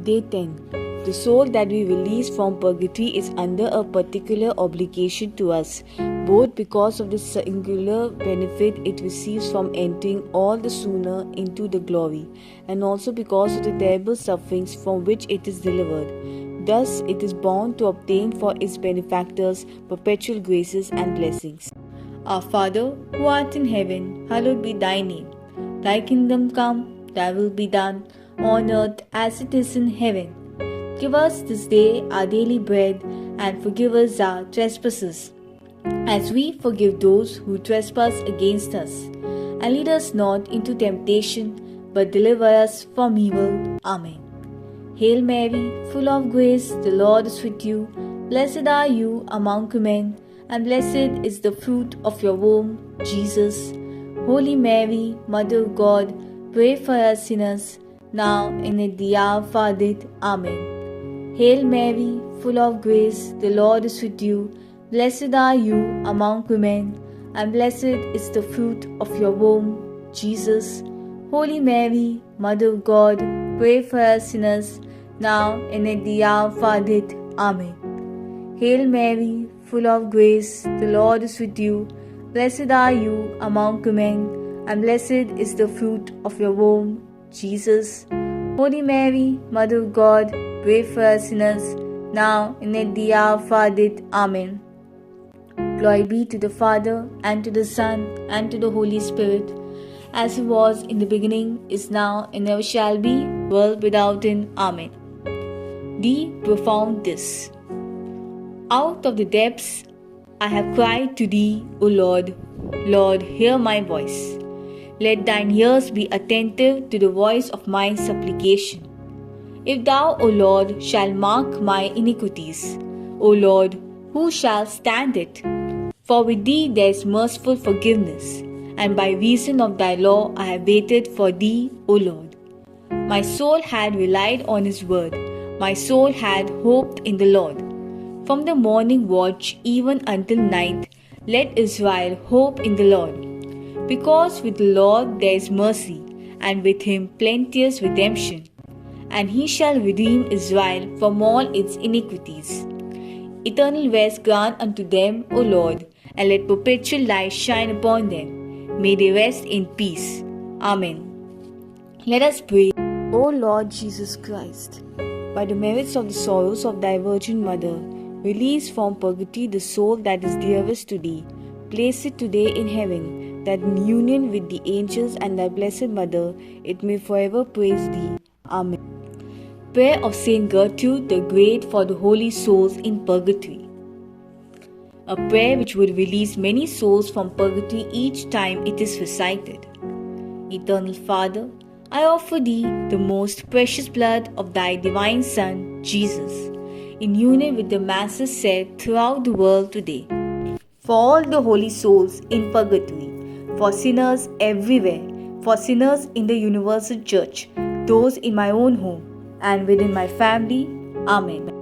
Day 10. The soul that we release from purgatory is under a particular obligation to us, both because of the singular benefit it receives from entering all the sooner into the glory, and also because of the terrible sufferings from which it is delivered. Thus, it is bound to obtain for its benefactors perpetual graces and blessings. Our Father, who art in heaven, hallowed be thy name. Thy kingdom come, thy will be done, on earth as it is in heaven. Give us this day our daily bread, and forgive us our trespasses, as we forgive those who trespass against us. And lead us not into temptation, but deliver us from evil. Amen. Hail Mary, full of grace, the Lord is with you. Blessed are you among women, and blessed is the fruit of your womb, Jesus. Holy Mary, Mother of God, pray for us sinners, now and at the hour of our death. Amen. Hail Mary, full of grace, the Lord is with you. Blessed are you among women, and blessed is the fruit of your womb, Jesus. Holy Mary, Mother of God, pray for us sinners, now and at the hour of our death. Amen. Hail Mary, full of grace, the Lord is with you. Blessed are you among women, and blessed is the fruit of your womb, Jesus. Holy Mary, Mother of God, pray for us sinners, now and at the hour of our death. Amen. Glory be to the Father, and to the Son, and to the Holy Spirit, as it was in the beginning, is now, and ever shall be, world without end. Amen. The profound this. Out of the depths I have cried to thee, O Lord. Lord, hear my voice. Let thine ears be attentive to the voice of my supplication. If thou, O Lord, shalt mark my iniquities, O Lord, who shall stand it? For with thee there is merciful forgiveness, and by reason of thy law I have waited for thee, O Lord. My soul had relied on his word, my soul had hoped in the Lord. From the morning watch even until night, let Israel hope in the Lord. Because with the Lord there is mercy, and with him plenteous redemption. And he shall redeem Israel from all its iniquities. Eternal rest grant unto them, O Lord, and let perpetual light shine upon them. May they rest in peace. Amen. Let us pray. O Lord Jesus Christ, by the merits of the sorrows of thy Virgin Mother, release from purgatory the soul that is dearest to thee. Place it today in heaven, that in union with the angels and thy blessed Mother, it may forever praise thee. Amen. Prayer of Saint Gertrude the Great for the holy souls in purgatory. A prayer which would release many souls from purgatory each time it is recited. Eternal Father, I offer thee the most precious blood of thy divine Son, Jesus, in union with the masses said throughout the world today, for all the holy souls in purgatory, for sinners everywhere, for sinners in the universal church, those in my own home, and within my family. Amen.